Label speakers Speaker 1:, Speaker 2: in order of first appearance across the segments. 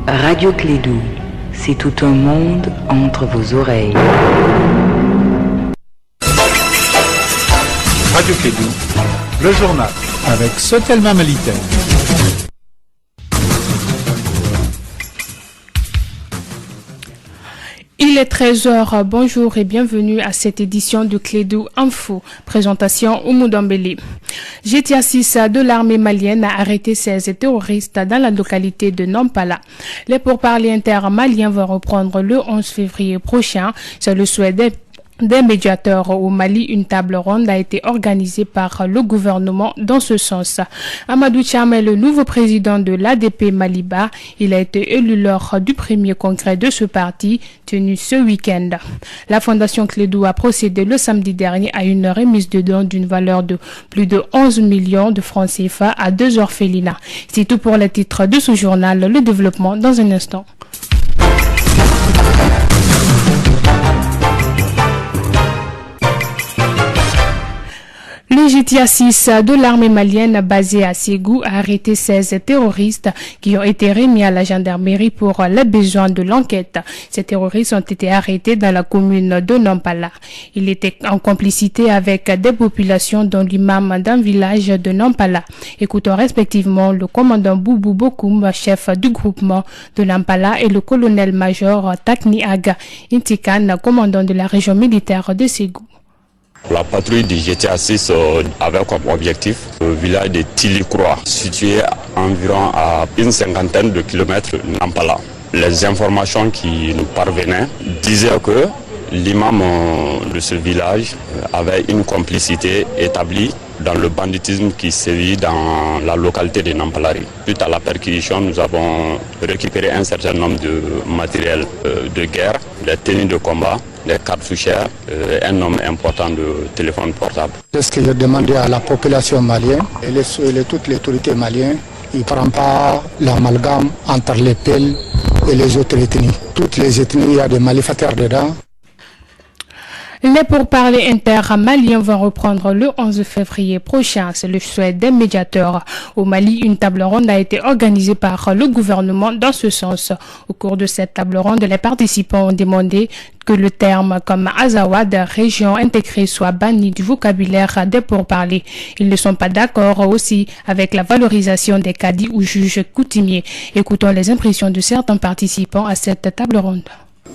Speaker 1: Radio Clédou, c'est tout un monde entre vos oreilles.
Speaker 2: Radio Clédou, le journal avec Sotelma Malitaire.
Speaker 3: Il est 13h, bonjour et bienvenue à cette édition de Clédou Info. Présentation Oumoudambélé. GTA 6 de l'armée malienne a arrêté 16 terroristes dans la localité de Nampala. Les pourparlers inter-maliens vont reprendre le 11 février prochain. C'est le souhait des médiateurs au Mali. Une table ronde a été organisée par le gouvernement dans ce sens. Amadou Cham est le nouveau président de l'ADP Maliba. Il a été élu lors du premier congrès de ce parti tenu ce week-end. La Fondation Clédou a procédé le samedi dernier à une remise de dons d'une valeur de plus de 11 millions de francs CFA à 2 orphelinats. C'est tout pour les titres de ce journal. Le développement dans un instant. Le GTA 6 de l'armée malienne basé à Ségou a arrêté 16 terroristes qui ont été remis à la gendarmerie pour les besoins de l'enquête. Ces terroristes ont été arrêtés dans la commune de Nampala. Ils étaient en complicité avec des populations dont l'imam d'un village de Nampala. Écoutons respectivement le commandant Boubou Bokoum, chef du groupement de Nampala, et le colonel-major Takni Aga Intikan, commandant de la région militaire de Ségou.
Speaker 4: La patrouille du GTA 6 avait comme objectif le village de Tilikroa, situé environ à une cinquantaine de kilomètres de Nampala. Les informations qui nous parvenaient disaient que l'imam de ce village avait une complicité établie dans le banditisme qui sévit dans la localité de Nampalari. Suite à la perquisition, nous avons récupéré un certain nombre de matériel de guerre, des tenues de combat, des cartouchères, un nombre important de téléphones portables.
Speaker 5: C'est ce que j'ai demandé à la population malienne et toutes les autorités maliennes. Ils ne prennent pas l'amalgame entre les Peuls et les autres ethnies. Toutes les ethnies, il y a des malefacteurs dedans.
Speaker 3: Les pourparlers inter-maliens vont reprendre le 11 février prochain. C'est le souhait des médiateurs. Au Mali, une table ronde a été organisée par le gouvernement dans ce sens. Au cours de cette table ronde, les participants ont demandé que le terme comme Azawad, région intégrée, soit banni du vocabulaire des pourparlers. Ils ne sont pas d'accord aussi avec la valorisation des cadis ou juges coutumiers. Écoutons les impressions de certains participants à cette table ronde.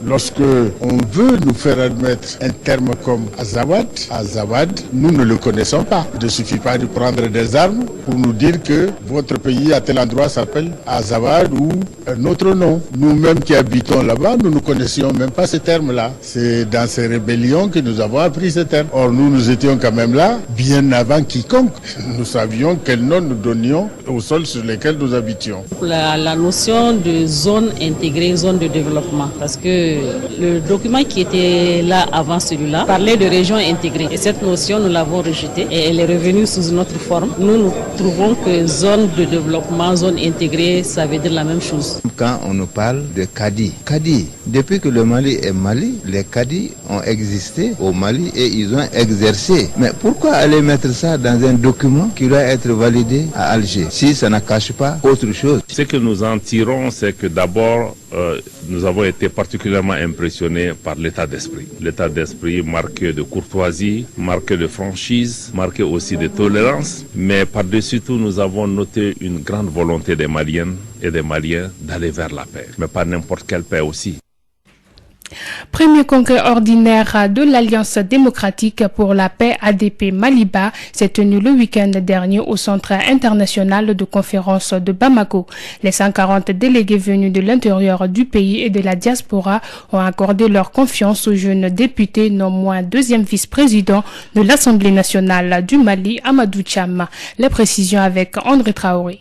Speaker 6: Lorsque on veut nous faire admettre un terme comme Azawad, nous ne le connaissons pas. Il ne suffit pas de prendre des armes pour nous dire que votre pays à tel endroit s'appelle Azawad ou un autre nom. Nous-mêmes qui habitons là-bas, nous ne connaissions même pas ce terme-là. C'est dans ces rébellions que nous avons appris ce terme. Or, nous étions quand même là bien avant quiconque. Nous savions quel nom nous donnions au sol sur lequel nous habitions.
Speaker 7: La notion de zone intégrée, zone de développement, parce que le document qui était là avant celui-là parlait de région intégrée. Et cette notion, nous l'avons rejetée et elle est revenue sous une autre forme. Nous trouvons que zone de développement, zone intégrée, ça veut dire la même chose.
Speaker 8: Quand on nous parle de Kadi, depuis que le Mali est Mali, les Kadis ont existé au Mali et ils ont exercé. Mais pourquoi aller mettre ça dans un document qui doit être validé à Alger, si ça ne cache pas autre chose?
Speaker 9: Ce que nous en tirons, c'est que d'abord, nous avons été particulièrement impressionnés par l'état d'esprit. L'état d'esprit marqué de courtoisie, marqué de franchise, marqué aussi de tolérance. Mais par-dessus tout, nous avons noté une grande volonté des Maliennes et des Maliens d'aller vers la paix. Mais pas n'importe quelle paix aussi.
Speaker 3: Premier congrès ordinaire de l'Alliance démocratique pour la paix ADP Maliba s'est tenu le week-end dernier au Centre international de conférence de Bamako. Les 140 délégués venus de l'intérieur du pays et de la diaspora ont accordé leur confiance au jeune député, non moins deuxième vice-président de l'Assemblée nationale du Mali, Amadou Cham. Les précisions avec André Traoré.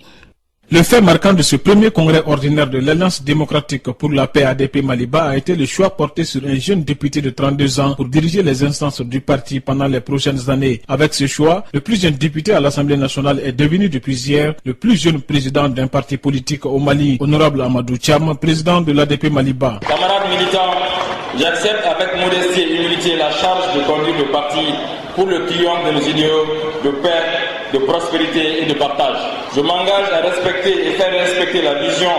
Speaker 2: Le fait marquant de ce premier congrès ordinaire de l'Alliance démocratique pour la paix ADP Maliba a été le choix porté sur un jeune député de 32 ans pour diriger les instances du parti pendant les prochaines années. Avec ce choix, le plus jeune député à l'Assemblée nationale est devenu depuis hier le plus jeune président d'un parti politique au Mali, honorable Amadou Cham, président de l'ADP Maliba.
Speaker 10: Camarades militants, j'accepte avec modestie et humilité la charge de conduire le parti pour le triomphe de nos idéaux de paix, de prospérité et de partage. Je m'engage à respecter et faire respecter la vision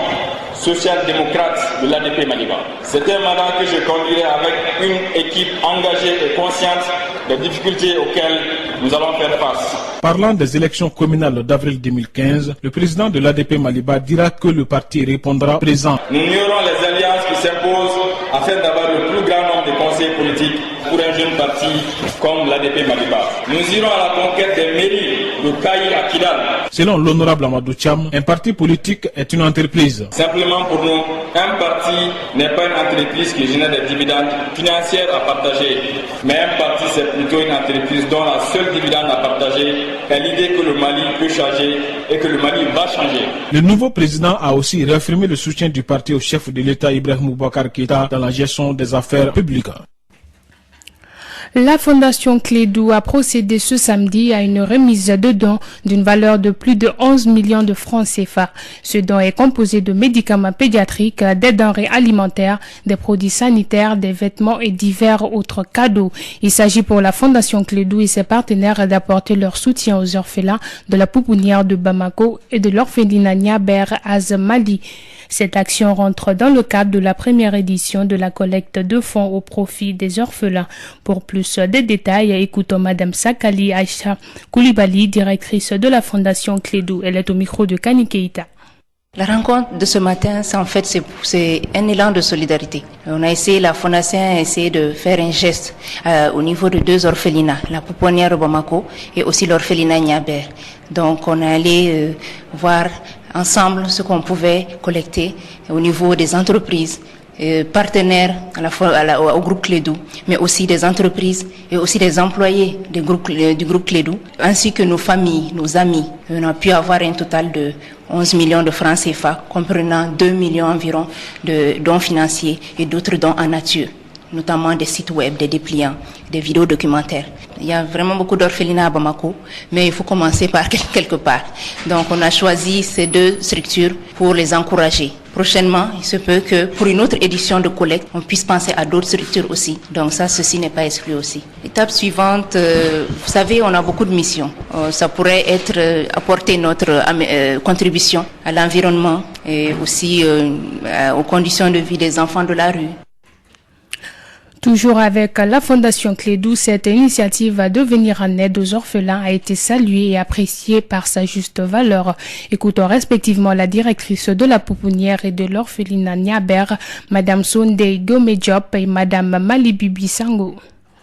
Speaker 10: social-démocrate de l'ADP Maliba. C'est un mandat que je conduirai avec une équipe engagée et consciente des difficultés auxquelles nous allons faire face.
Speaker 2: Parlant des élections communales d'avril 2015, le président de l'ADP Maliba dira que le parti répondra présent.
Speaker 10: Nous ignorons les alliances qui s'imposent afin d'avoir le plus grand nombre de conseillers politiques pour un jeune parti comme l'ADP Maliba. Nous irons à la conquête des mairies de Kaï à Kidal.
Speaker 2: Selon l'honorable Amadou Thiam, un parti politique est une entreprise.
Speaker 10: Simplement pour nous, un parti n'est pas une entreprise qui génère des dividendes financiers à partager, mais un parti c'est plutôt une entreprise dont la seule dividende à partager est l'idée que le Mali peut changer et que le Mali va changer.
Speaker 2: Le nouveau président a aussi réaffirmé le soutien du parti au chef de l'État Ibrahim Boubacar Keïta dans la gestion des affaires publiques.
Speaker 3: La Fondation Clédou a procédé ce samedi à une remise de dons d'une valeur de plus de 11 millions de francs CFA. Ce don est composé de médicaments pédiatriques, des denrées alimentaires, des produits sanitaires, des vêtements et divers autres cadeaux. Il s'agit pour la Fondation Clédou et ses partenaires d'apporter leur soutien aux orphelins de la pouponnière de Bamako et de l'orphelinat Niaber Az Mali. Cette action rentre dans le cadre de la première édition de la collecte de fonds au profit des orphelins. Pour plus de détails, écoutons Madame Sakali Aïcha Koulibaly, directrice de la Fondation Clédou. Elle est au micro de Kani Keïta.
Speaker 11: La rencontre de ce matin, c'est un élan de solidarité. On a essayé, la Fondation a essayé de faire un geste au niveau de deux orphelinats, la pouponnière Bamako et aussi l'orphelinat Niaber. Donc on est allé voir ensemble ce qu'on pouvait collecter au niveau des entreprises, partenaires au groupe Clédou, mais aussi des entreprises et aussi des employés du groupe Clédou, ainsi que nos familles, nos amis. On a pu avoir un total de 11 millions de francs CFA, comprenant 2 millions environ de dons financiers et d'autres dons en nature, notamment des sites web, des dépliants, des vidéos documentaires. Il y a vraiment beaucoup d'orphelinats à Bamako, mais il faut commencer par quelque part. Donc on a choisi ces deux structures pour les encourager. Prochainement, il se peut que pour une autre édition de collecte, on puisse penser à d'autres structures aussi. Donc ça, ceci n'est pas exclu aussi. Étape suivante, vous savez, on a beaucoup de missions. Ça pourrait être apporter notre contribution à l'environnement et aussi aux conditions de vie des enfants de la rue.
Speaker 3: Toujours avec la Fondation Clédou, cette initiative de venir en aide aux orphelins a été saluée et appréciée par sa juste valeur. Écoutons respectivement la directrice de la pouponnière et de l'orphelinat Niaber, Madame Sondé Gomé-Diop et Madame Malibibi Sango.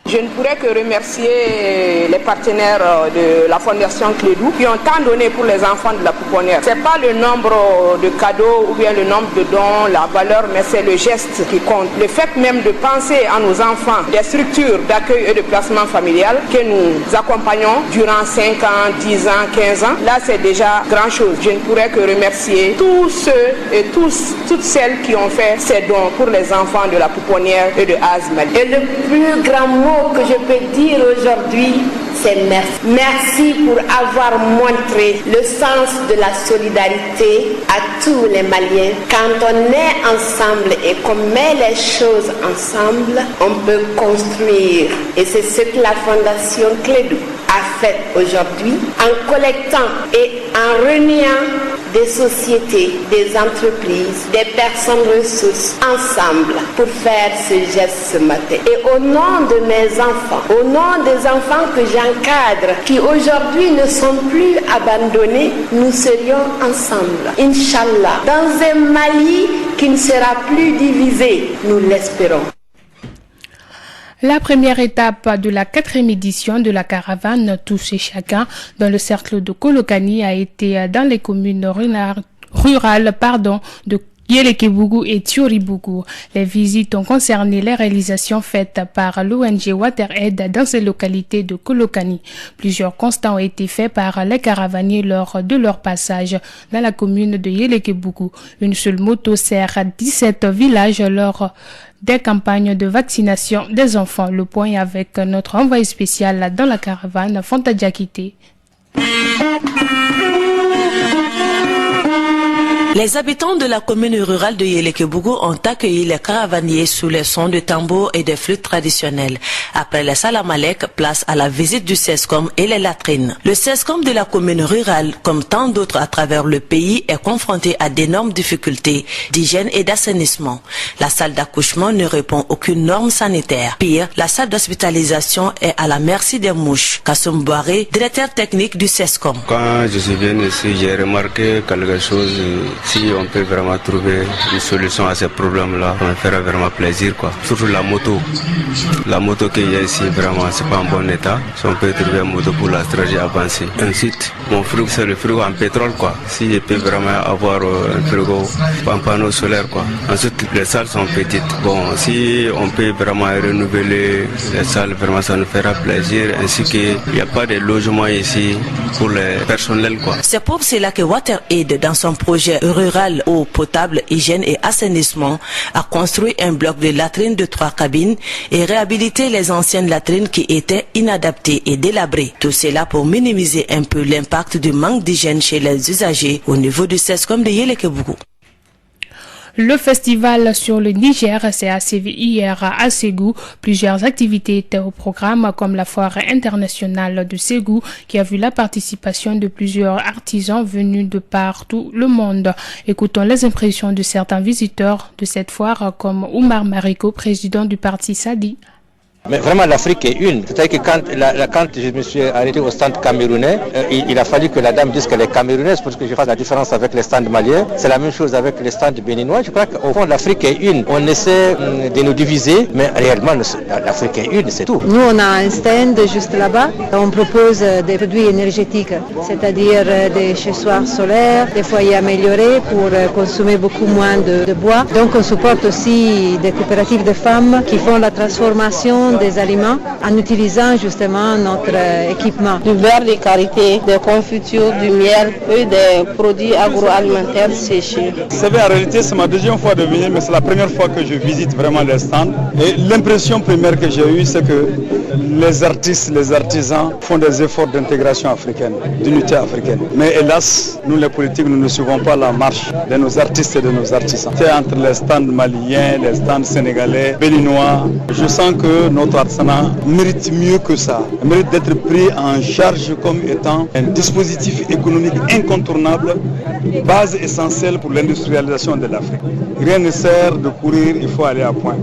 Speaker 12: Je ne pourrais que remercier les partenaires de la Fondation Clédou qui ont tant donné pour les enfants de la pouponnière. Ce n'est pas le nombre de cadeaux ou bien le nombre de dons, la valeur, mais c'est le geste qui compte. Le fait même de penser à nos enfants, des structures d'accueil et de placement familial que nous accompagnons durant 5 ans, 10 ans, 15 ans, là c'est déjà grand chose. Je ne pourrais que remercier tous ceux et toutes celles qui ont fait ces dons pour les enfants de la pouponnière et de Az Mali.
Speaker 13: Et le plus grand mot que je peux dire aujourd'hui, c'est merci. Merci pour avoir montré le sens de la solidarité à tous les Maliens. Quand on est ensemble et qu'on met les choses ensemble, on peut construire. Et c'est ce que la Fondation Clédou a fait aujourd'hui en collectant et en réunissant des sociétés, des entreprises, des personnes ressources ensemble pour faire ce geste ce matin. Et au nom de mes enfants, au nom des enfants que j'encadre, qui aujourd'hui ne sont plus abandonnés, nous serions ensemble, Inch'Allah, dans un Mali qui ne sera plus divisé, nous l'espérons.
Speaker 3: La première étape de la 4e édition de la caravane Tous et Chacun dans le cercle de Kolokani a été dans les communes rurales de Yélékébougou et Tioribougou. Les visites ont concerné les réalisations faites par l'ONG WaterAid dans ces localités de Kolokani. Plusieurs constats ont été faits par les caravaniers lors de leur passage dans la commune de Yélékébougou. Une seule moto sert à 17 villages lors des campagnes de vaccination des enfants. Le point avec notre envoyé spécial dans la caravane, Fanta Diakité.
Speaker 14: Les habitants de la commune rurale de Yélékébougou ont accueilli les caravaniers sous les sons de tambours et de flûtes traditionnelles. Après les Salamalek, place à la visite du CESCOM et les latrines. Le CESCOM de la commune rurale, comme tant d'autres à travers le pays, est confronté à d'énormes difficultés d'hygiène et d'assainissement. La salle d'accouchement ne répond aucune norme sanitaire. Pire, la salle d'hospitalisation est à la merci des mouches. Kassoum Boiré, directeur technique du CESCOM.
Speaker 15: Quand je suis venu ici, j'ai remarqué quelque chose. Si on peut vraiment trouver une solution à ces problèmes-là, ça me ferait vraiment plaisir, quoi. Surtout la moto. La moto qu'il y a ici, vraiment, c'est pas en bon état. Si on peut trouver une moto pour la stratégie avancée. Ensuite, mon frigo, c'est le frigo en pétrole, quoi. Si je peux vraiment avoir un frigo en panneau solaire, quoi. Ensuite, les salles sont petites. Bon, si on peut vraiment renouveler les salles, vraiment, ça nous fera plaisir. Ainsi qu'il n'y a pas de logement ici pour les personnels, quoi.
Speaker 14: C'est pour cela que WaterAid, dans son projet rural eau potable, hygiène et assainissement, a construit un bloc de latrines de 3 cabines et réhabilité les anciennes latrines qui étaient inadaptées et délabrées. Tout cela pour minimiser un peu l'impact du manque d'hygiène chez les usagers au niveau du CESCOM de Yélékébougou.
Speaker 3: Le festival sur le Niger s'est achevé hier à Ségou. Plusieurs activités étaient au programme, comme la foire internationale de Ségou, qui a vu la participation de plusieurs artisans venus de partout le monde. Écoutons les impressions de certains visiteurs de cette foire, comme Oumar Mariko, président du parti Sadi.
Speaker 16: Mais vraiment, l'Afrique est une. C'est-à-dire que quand je me suis arrêté au stand camerounais, il a fallu que la dame dise qu'elle est camerounaise pour que je fasse la différence avec les stands maliens. C'est la même chose avec les stands béninois. Je crois qu'au fond, l'Afrique est une. On essaie de nous diviser, mais réellement, l'Afrique est une, c'est tout.
Speaker 17: Nous, on a un stand juste là-bas. On propose des produits énergétiques, c'est-à-dire des chaussoirs solaires, des foyers améliorés pour consommer beaucoup moins de bois. Donc, on supporte aussi des coopératives de femmes qui font la transformation des aliments en utilisant justement notre équipement.
Speaker 18: Du beurre de karité, des confitures, du miel et des produits agroalimentaires séchés.
Speaker 19: C'est vrai, en réalité, c'est ma deuxième fois de venir, mais c'est la première fois que je visite vraiment les stands. Et l'impression première que j'ai eue, c'est que les artistes, les artisans font des efforts d'intégration africaine, d'unité africaine. Mais hélas, nous les politiques, nous ne suivons pas la marche de nos artistes et de nos artisans. C'est entre les stands maliens, les stands sénégalais, béninois. Je sens que notre artisanat mérite mieux que ça. Il mérite d'être pris en charge comme étant un dispositif économique incontournable, base essentielle pour l'industrialisation de l'Afrique. Rien ne sert de courir, il faut aller à point.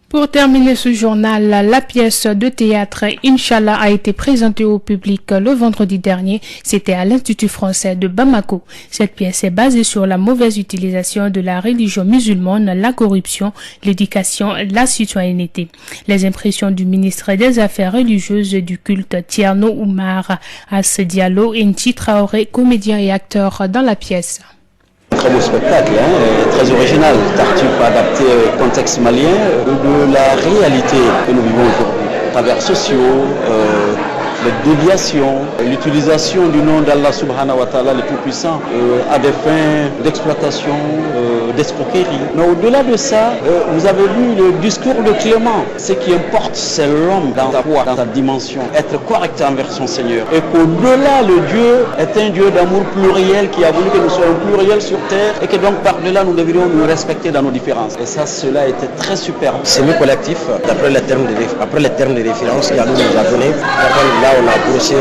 Speaker 3: Pour terminer ce journal, la pièce de théâtre Inch'Allah a été présentée au public le vendredi dernier. C'était à l'Institut français de Bamako. Cette pièce est basée sur la mauvaise utilisation de la religion musulmane, la corruption, l'éducation, la citoyenneté. Les impressions du ministre des Affaires religieuses du culte Thierno Oumar As Diallo et Nti Traoré, comédien et acteur dans la pièce.
Speaker 20: Très beau spectacle, très original, Tartuffe adapté au contexte malien, de la réalité que nous vivons aujourd'hui, travers sociaux, les déviations, l'utilisation du nom d'Allah subhanahu wa ta'ala, le Tout-Puissant, à des fins d'exploitation, d'escroquerie. Mais au-delà de ça, vous avez vu le discours de Clément. Ce qui importe, c'est l'homme dans sa foi, dans sa dimension, être correct envers son Seigneur. Et qu'au-delà, le Dieu est un Dieu d'amour pluriel qui a voulu que nous soyons pluriels sur terre et que donc par-delà, nous devrions nous respecter dans nos différences. Et ça, cela était très superbe.
Speaker 21: C'est le collectif, après les termes de référence qu'il nous a donné. Là, on a brossé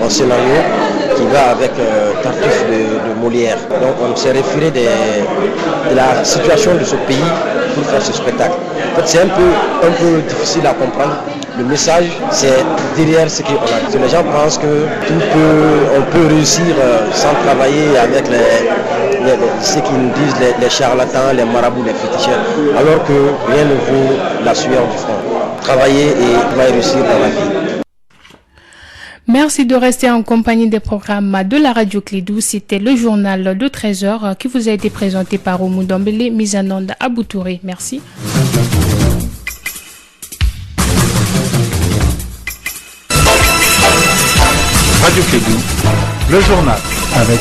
Speaker 21: un scénario qui va avec Tartuffe de Molière. Donc on s'est référé de la situation de ce pays pour faire ce spectacle. En fait, c'est un peu difficile à comprendre. Le message, c'est derrière ce qu'on a. Les gens pensent que on peut réussir sans travailler avec ceux qui nous disent les charlatans, les marabouts, les féticheurs, alors que rien ne vaut la sueur du front. Travailler et va réussir dans la vie.
Speaker 3: Merci de rester en compagnie des programmes de la radio Clédou. C'était le journal de 13h qui vous a été présenté par Oumou Dambélé, mise en onde à Boutouré. Merci.
Speaker 22: Radio Clédou, le journal avec